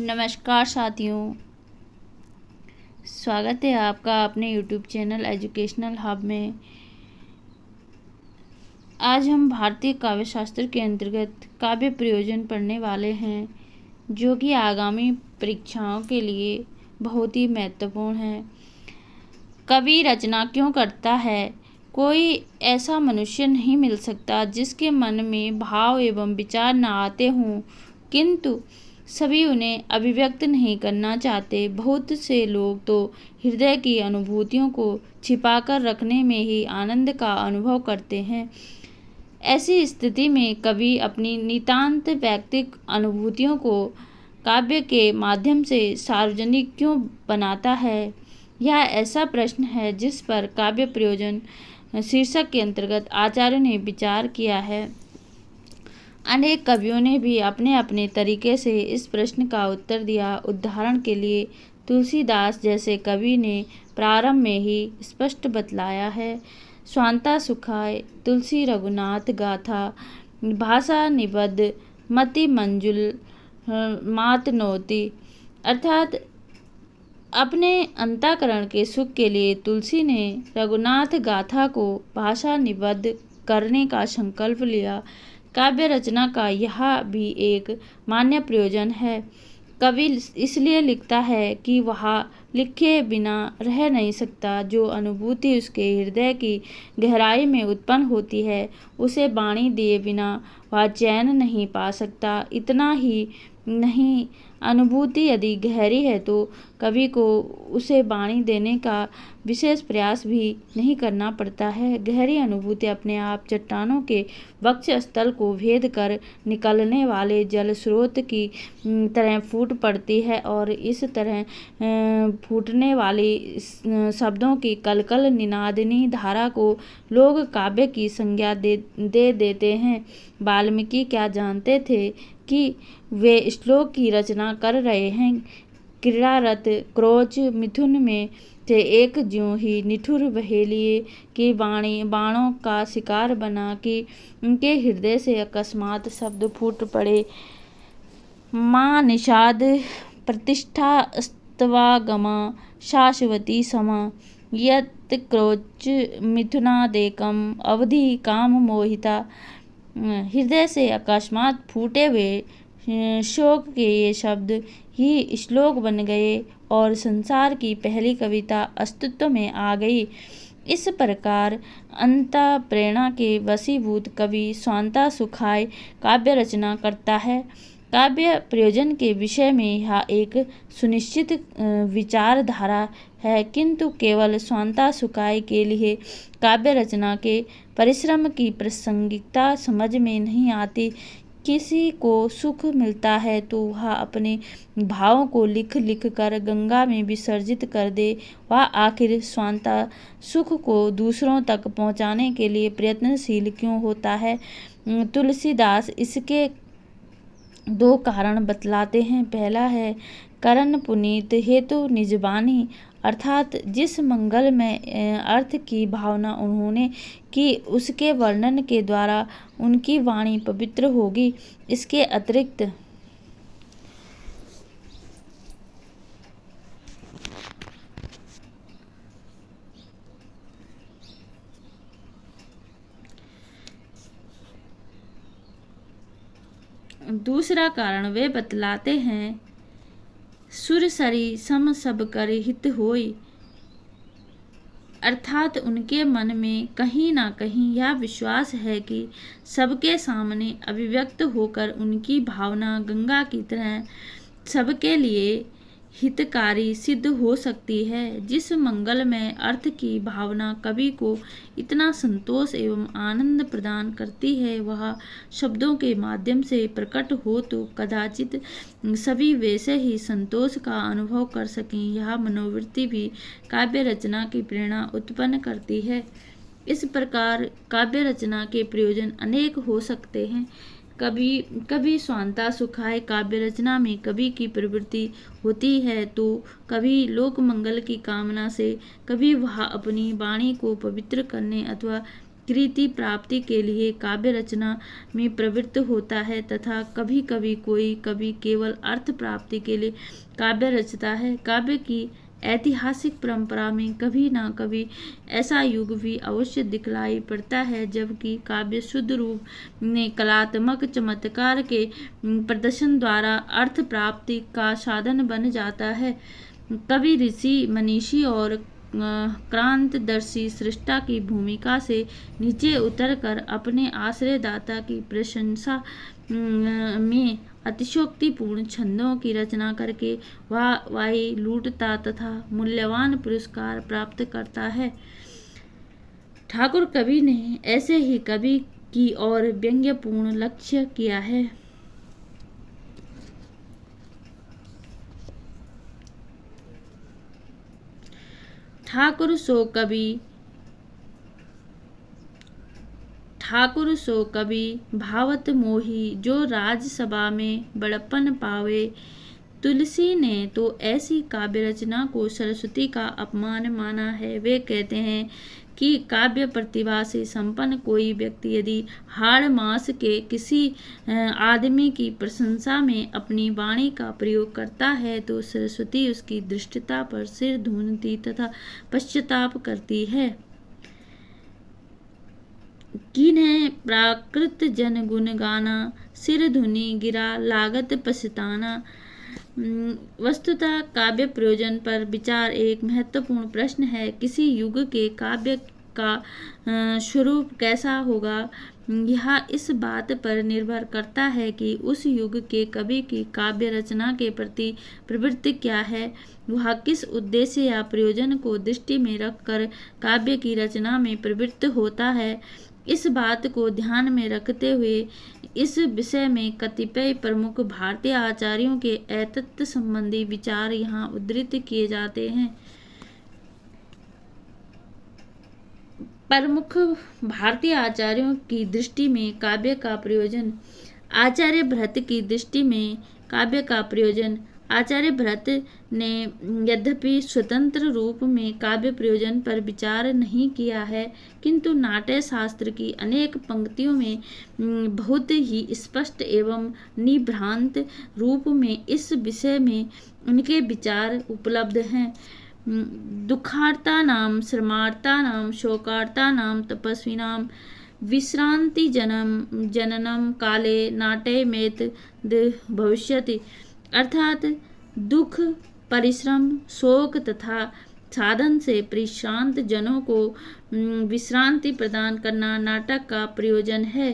नमस्कार साथियों, स्वागत है आपका अपने YouTube चैनल एजुकेशनल हब में। आज हम भारतीय काव्य शास्त्र के अंतर्गत काव्य प्रयोजन पढ़ने वाले हैं, जो कि आगामी परीक्षाओं के लिए बहुत ही महत्वपूर्ण है। कवि रचना क्यों करता है? कोई ऐसा मनुष्य नहीं मिल सकता जिसके मन में भाव एवं विचार न आते हों, किंतु सभी उन्हें अभिव्यक्त नहीं करना चाहते। बहुत से लोग तो हृदय की अनुभूतियों को छिपाकर रखने में ही आनंद का अनुभव करते हैं। ऐसी स्थिति में कवि अपनी नितांत वैयक्तिक अनुभूतियों को काव्य के माध्यम से सार्वजनिक क्यों बनाता है? यह ऐसा प्रश्न है जिस पर काव्य प्रयोजन शीर्षक के अंतर्गत आचार्यों ने विचार किया है। अनेक कवियों ने भी अपने अपने तरीके से इस प्रश्न का उत्तर दिया। उदाहरण के लिए तुलसीदास जैसे कवि ने प्रारंभ में ही स्पष्ट बतलाया है। स्वांता सुखाय तुलसी रघुनाथ गाथा, भाषा निबद्ध मति मंजुल मात नोति। अर्थात अपने अंतःकरण के सुख के लिए तुलसी ने रघुनाथ गाथा को भाषा निबद्ध करने का संकल्प लिया। काव्य रचना का यह भी एक मान्य प्रयोजन है। कवि इसलिए लिखता है कि वह लिखे बिना रह नहीं सकता। जो अनुभूति उसके हृदय की गहराई में उत्पन्न होती है, उसे वाणी दिए बिना वह चैन नहीं पा सकता। इतना ही नहीं, अनुभूति यदि गहरी है तो कवि को उसे वाणी देने का विशेष प्रयास भी नहीं करना पड़ता है। गहरी अनुभूति अपने आप चट्टानों के वक्षस्थल को भेद कर निकलने वाले जल स्रोत की तरह फूट पड़ती है, और इस तरह फूटने वाली शब्दों की कलकल निनादनी धारा को लोग काव्य की संज्ञा दे देते हैं। वाल्मीकि क्या जानते थे कि वे श्लोक की रचना कर रहे हैं? क्रीड़ारत क्रोच मिथुन में थे एक ज्यों ही निठुर बहेलिए की वाणी बाणों का शिकार बना कि उनके हृदय से अकस्मात शब्द फूट पड़े। माँ निषाद प्रतिष्ठा स्तवागमा शाश्वती समा, यत् क्रोच मिथुनादेकम अवधि काम मोहिता। हृदय से अकस्मात फूटे हुए शोक के ये शब्द ही श्लोक बन गए और संसार की पहली कविता अस्तित्व में आ गई। इस प्रकार अंतःप्रेरणा के वशीभूत कवि स्वांता सुखाय काव्य रचना करता है। काव्य प्रयोजन के विषय में यह एक सुनिश्चित विचारधारा है, किंतु केवल स्वांता सुखाय के लिए काव्य रचना के परिश्रम की प्रासंगिकता समझ में नहीं आती। किसी को सुख मिलता है तो वह अपने भावों को लिख लिख कर गंगा में विसर्जित कर दे। वह आखिर स्वांता सुख को दूसरों तक पहुँचाने के लिए प्रयत्नशील क्यों होता है? तुलसीदास इसके दो कारण बतलाते हैं। पहला है करण पुनीत हेतु निजबानी, अर्थात जिस मंगल में अर्थ की भावना उन्होंने की, उसके वर्णन के द्वारा उनकी वाणी पवित्र होगी। इसके अतिरिक्त दूसरा कारण वे बतलाते हैं सुर सरी सम सब कर हित होई, अर्थात उनके मन में कहीं ना कहीं यह विश्वास है कि सबके सामने अभिव्यक्त होकर उनकी भावना गंगा की तरह सबके लिए हितकारी सिद्ध हो सकती है। जिस मंगल में अर्थ की भावना कवि को इतना संतोष एवं आनंद प्रदान करती है, वह शब्दों के माध्यम से प्रकट हो तो कदाचित सभी वैसे ही संतोष का अनुभव कर सकें। यह मनोवृत्ति भी काव्य रचना की प्रेरणा उत्पन्न करती है। इस प्रकार काव्य रचना के प्रयोजन अनेक हो सकते हैं। कभी स्वांता सुखाय काव्य रचना में कवि की प्रवृत्ति होती है तो कभी लोक मंगल की कामना से, कभी वह अपनी वाणी को पवित्र करने अथवा कृति प्राप्ति के लिए काव्य रचना में प्रवृत्त होता है तथा कभी कभी कोई कवि केवल अर्थ प्राप्ति के लिए काव्य रचता है। काव्य की ऐतिहासिक परंपरा में कभी ना कभी ऐसा युग भी अवश्य दिखलाई पड़ता है जबकि काव्य शुद्ध रूप में कलात्मक चमत्कार के प्रदर्शन द्वारा अर्थ प्राप्ति का साधन बन जाता है। कवि, ऋषि, मनीषी और क्रांतदर्शी सृष्टा की भूमिका से नीचे उतरकर अपने आश्रयदाता की प्रशंसा में अतिशयोक्तिपूर्ण छंदों की रचना करके वाही लूटता तथा मूल्यवान पुरस्कार प्राप्त करता है। ठाकुर कवि ने ऐसे ही कवि की ओर व्यंग्यपूर्ण लक्ष्य किया है। ठाकुर सो कवि भावत मोही जो राजसभा में बड़प्पन पावे। तुलसी ने तो ऐसी काव्य रचना को सरस्वती का अपमान माना है। वे कहते हैं कि काव्य प्रतिभा से संपन्न कोई व्यक्ति यदि हाड़ मास के किसी आदमी की प्रशंसा में अपनी वाणी का प्रयोग करता है तो सरस्वती उसकी दृष्टता पर सिर धूनती तथा पश्चाताप करती है। किन्हें प्राकृत जन गुण गाना, सिर धुनि गिरा लागत पछताना। वस्तुतः काव्य प्रयोजन पर विचार एक महत्वपूर्ण प्रश्न है। किसी युग के काव्य का स्वरूप कैसा होगा यह इस बात पर निर्भर करता है कि उस युग के कवि की काव्य रचना के प्रति प्रवृत्ति क्या है। वह किस उद्देश्य या प्रयोजन को दृष्टि में रखकर काव्य की रचना में प्रवृत्त होता है। इस बात को ध्यान में रखते हुए इस विषय में कतिपय प्रमुख भारतीय आचार्यों के ऐतत्व संबंधी विचार यहाँ उद्धृत किए जाते हैं। प्रमुख भारतीय आचार्यों की दृष्टि में काव्य का प्रयोजन। आचार्य भरत की दृष्टि में काव्य का प्रयोजन। आचार्य भरत ने यद्यपि स्वतंत्र रूप में काव्य प्रयोजन पर विचार नहीं किया है किंतु नाट्य शास्त्र की अनेक पंक्तियों में बहुत ही स्पष्ट एवं निभ्रांत रूप में इस विषय में उनके विचार उपलब्ध हैं। दुखार्तानां श्रमार्तानां शोकार्तानां तपस्विनां विश्रांति जननम काले नाट्यमेत भविष्यति। अर्थात दुख, परिश्रम, शोक तथा साधन से परिश्रांत जनों को विश्रांति प्रदान करना नाटक का प्रयोजन है।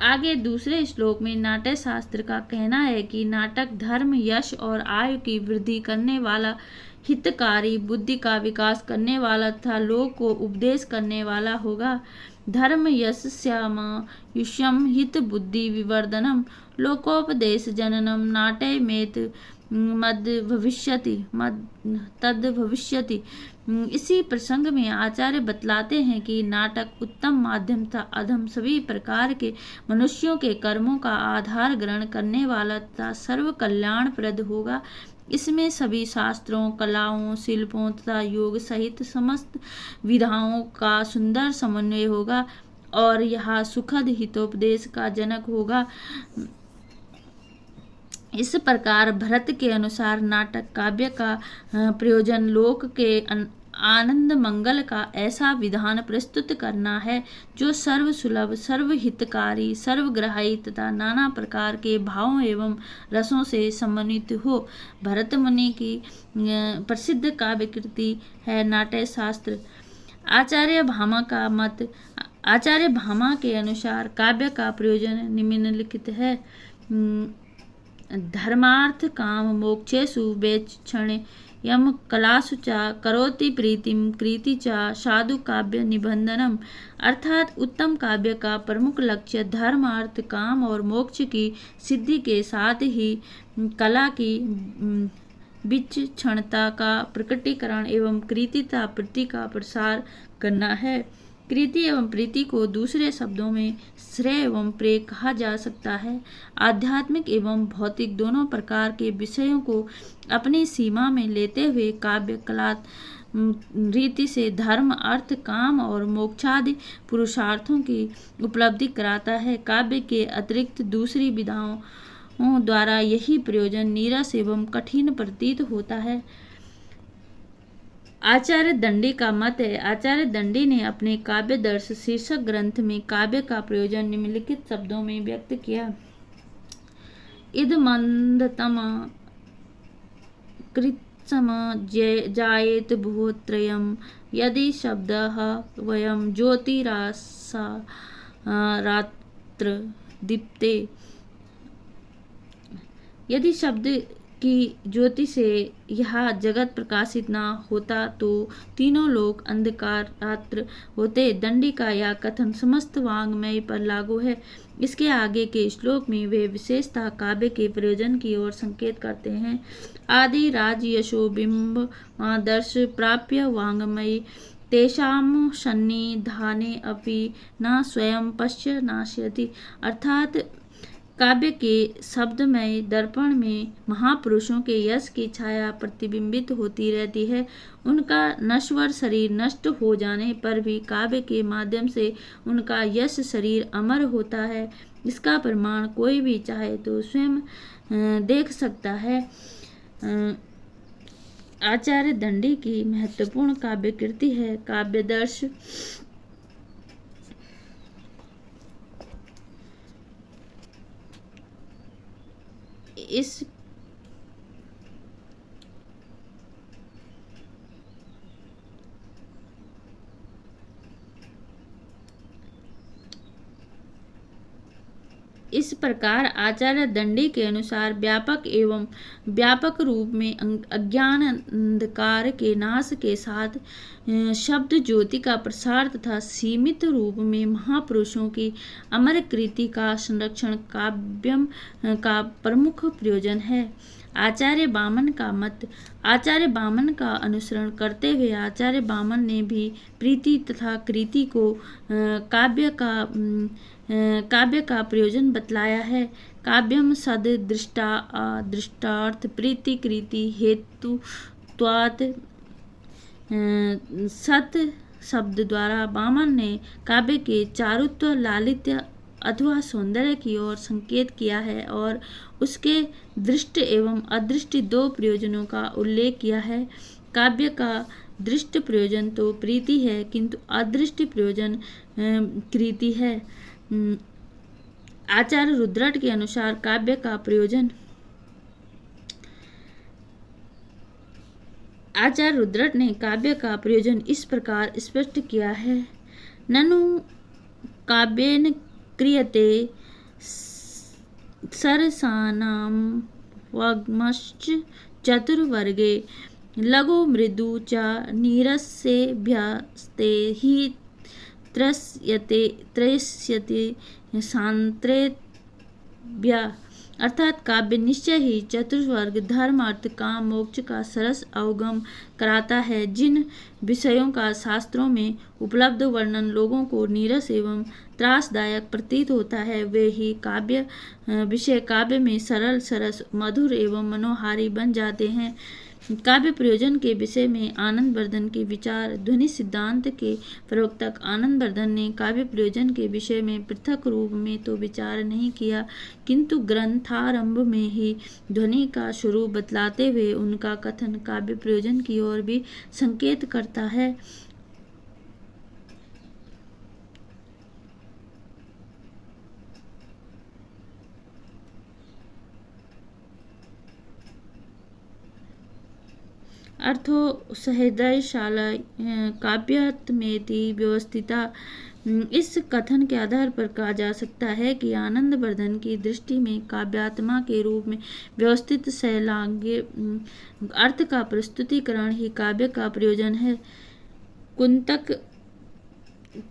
आगे दूसरे श्लोक में नाट्य शास्त्र का कहना है कि नाटक धर्म, यश और आयु की वृद्धि करने वाला, हितकारी, बुद्धि का विकास करने वाला तथा लोक को उपदेश करने वाला होगा। धर्म यशस्यामायुष्यम हित बुद्धि विवर्धनम लोकोपदेश जननम नाट्यमेत तद भविष्यति। इसी प्रसंग में आचार्य बतलाते हैं कि नाटक उत्तम माध्यम तथा अधम सभी प्रकार के मनुष्यों के कर्मों का आधार ग्रहण करने वाला तथा सर्व कल्याणप्रद होगा। इसमें सभी शास्त्रों, कलाओं, शिल्पों तथा योग सहित समस्त विधाओं का सुंदर समन्वय होगा और यह सुखद हितोपदेश का जनक होगा। इस प्रकार भरत के अनुसार नाटक काव्य का प्रयोजन लोक के आनंद मंगल का ऐसा विधान प्रस्तुत करना है जो सर्व सुलभ, सर्व हितकारी, सर्वग्राही तथा नाना प्रकार के भावों एवं रसों से समन्वित हो। भरत मुनि की प्रसिद्ध काव्य कृति है नाट्य शास्त्र। आचार्य भामा के अनुसार काव्य का प्रयोजन निम्नलिखित है। धर्मार्थ काम मोक्षेषु वैक्षण्यम कलासु च करोति प्रीतिम कृति च साधु काव्य निबंधनम। अर्थात उत्तम काव्य का प्रमुख लक्ष्य धर्म, अर्थ, काम और मोक्ष की सिद्धि के साथ ही कला की विचक्षणता का प्रकटीकरण एवं कृति तथा प्रीति का प्रसार करना है। कृति एवं प्रीति को दूसरे शब्दों में श्रेय एवं प्रेय कहा जा सकता है। आध्यात्मिक एवं भौतिक दोनों प्रकार के विषयों को अपनी सीमा में लेते हुए काव्य कला रीति से धर्म, अर्थ, काम और मोक्षादि पुरुषार्थों की उपलब्धि कराता है। काव्य के अतिरिक्त दूसरी विधाओं द्वारा यही प्रयोजन नीरस एवं कठिन प्रतीत होता है। आचार्य दंडी का मत है। आचार्य दंडी ने अपने काव्यदर्श शीर्षक ग्रंथ में काव्य का प्रयोजन निम्नलिखित शब्दों में व्यक्त किया। इद मंदतम कृत्सम जायेत भूत्रयम् यदि शब्दः वयं ज्योतिरासा रात्र दीप्ते। यदि शब्द की ज्योति से यह जगत प्रकाशित न होता तो तीनों लोग अंधकार रात्र होते। दंडी का यह कथन समस्त वाङ्मय पर लागू है। इसके आगे के श्लोक में वे विशेषतः काव्य के प्रयोजन की ओर संकेत करते हैं। आदि राज यशो बिंब आदर्श प्राप्य वाङ्मयी तेषां सन्निधाने अपि न स्वयं पश्य नाश्यति। अर्थात काव्य के शब्दमय दर्पण में महापुरुषों के यश की छाया प्रतिबिंबित होती रहती है। उनका नश्वर शरीर नष्ट हो जाने पर भी काव्य के माध्यम से उनका यश शरीर अमर होता है। इसका प्रमाण कोई भी चाहे तो स्वयं देख सकता है। आचार्य दंडी की महत्वपूर्ण काव्य कृति है काव्यदर्श। इस प्रकार आचार्य दंडी के अनुसार व्यापक रूप में अज्ञान अंधकार के नाश के साथ शब्द ज्योति का प्रसार तथा सीमित रूप में महापुरुषों की अमर कृति का संरक्षण काव्यम का प्रमुख प्रयोजन है। आचार्य वामन का मत। आचार्य वामन का अनुसरण करते हुए आचार्य वामन ने भी प्रीति तथा कृति को काव्य का प्रयोजन बतलाया है। काव्यम सद दृष्टा दृष्टार्थ प्रीति कृति हेतुत्वात् सत शब्द द्वारा वामन ने काव्य के चारुत्व, लालित्य अथवा सौंदर्य की ओर संकेत किया है और उसके दृष्ट एवं अदृष्ट दो प्रयोजनों का उल्लेख किया है। काव्य का दृष्ट प्रयोजन तो प्रीति है किंतु अदृष्ट प्रयोजन कृति है। आचार्य रुद्रट के अनुसार काव्य का प्रयोजन आचार्य रुद्रट ने काव्य का प्रयोजन इस प्रकार स्पष्ट किया है। ननु काव्येन क्रियते सरसानां वाग्मश्च चतुर्वर्गे लघु मृदु च नीरसेभ्यस्ते हि त्रयस्यते सांत्रेभ्य। अर्थात काव्य निश्चय ही चतुर्वर्ग धर्म, अर्थ, काम, मोक्ष का सरस अवगम कराता है। जिन विषयों का शास्त्रों में उपलब्ध वर्णन लोगों को नीरस एवं त्रासदायक प्रतीत होता है वे ही काव्य विषय काव्य में सरल, सरस, मधुर एवं मनोहारी बन जाते हैं। काव्य प्रयोजन के विषय में आनंदवर्धन के विचार। ध्वनि सिद्धांत के प्रवर्तक आनंदवर्धन ने काव्य प्रयोजन के विषय में पृथक रूप में तो विचार नहीं किया किंतु ग्रंथारंभ में ही ध्वनि का स्वरूप बतलाते हुए उनका कथन काव्य प्रयोजन की ओर भी संकेत करता है। अर्थो सहृदयशाला काव्यात्मेति व्यवस्थिता। इस कथन के आधार पर कहा जा सकता है कि आनंदवर्धन की दृष्टि में काव्यात्मा के रूप में व्यवस्थित शैलांग्य अर्थ का प्रस्तुतिकरण ही काव्य का प्रयोजन है।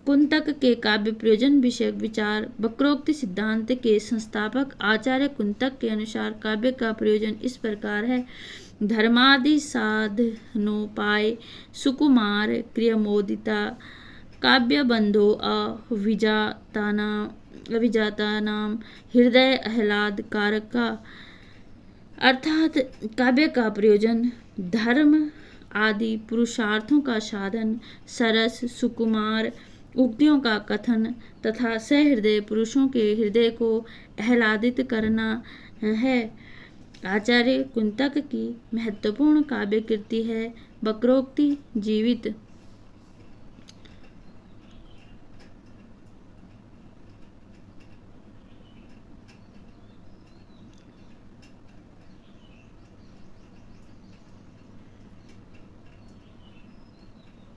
कुंतक के काव्य प्रयोजन विषयक विचार। वक्रोक्ति सिद्धांत के संस्थापक आचार्य कुंतक के अनुसार काव्य का प्रयोजन इस प्रकार है। धर्मादि साधनोपाय सुकुमार क्रियमोदिता काव्य बंधो अभिजातानाम हृदय आह्लाद कारक का, अर्थात काव्य का प्रयोजन धर्म आदि पुरुषार्थों का साधन, सरस सुकुमार उक्तियों का कथन तथा सहृदय पुरुषों के हृदय को आह्लादित करना है। आचार्य कुंतक की महत्वपूर्ण काव्य कृति है वक्रोक्ति जीवित।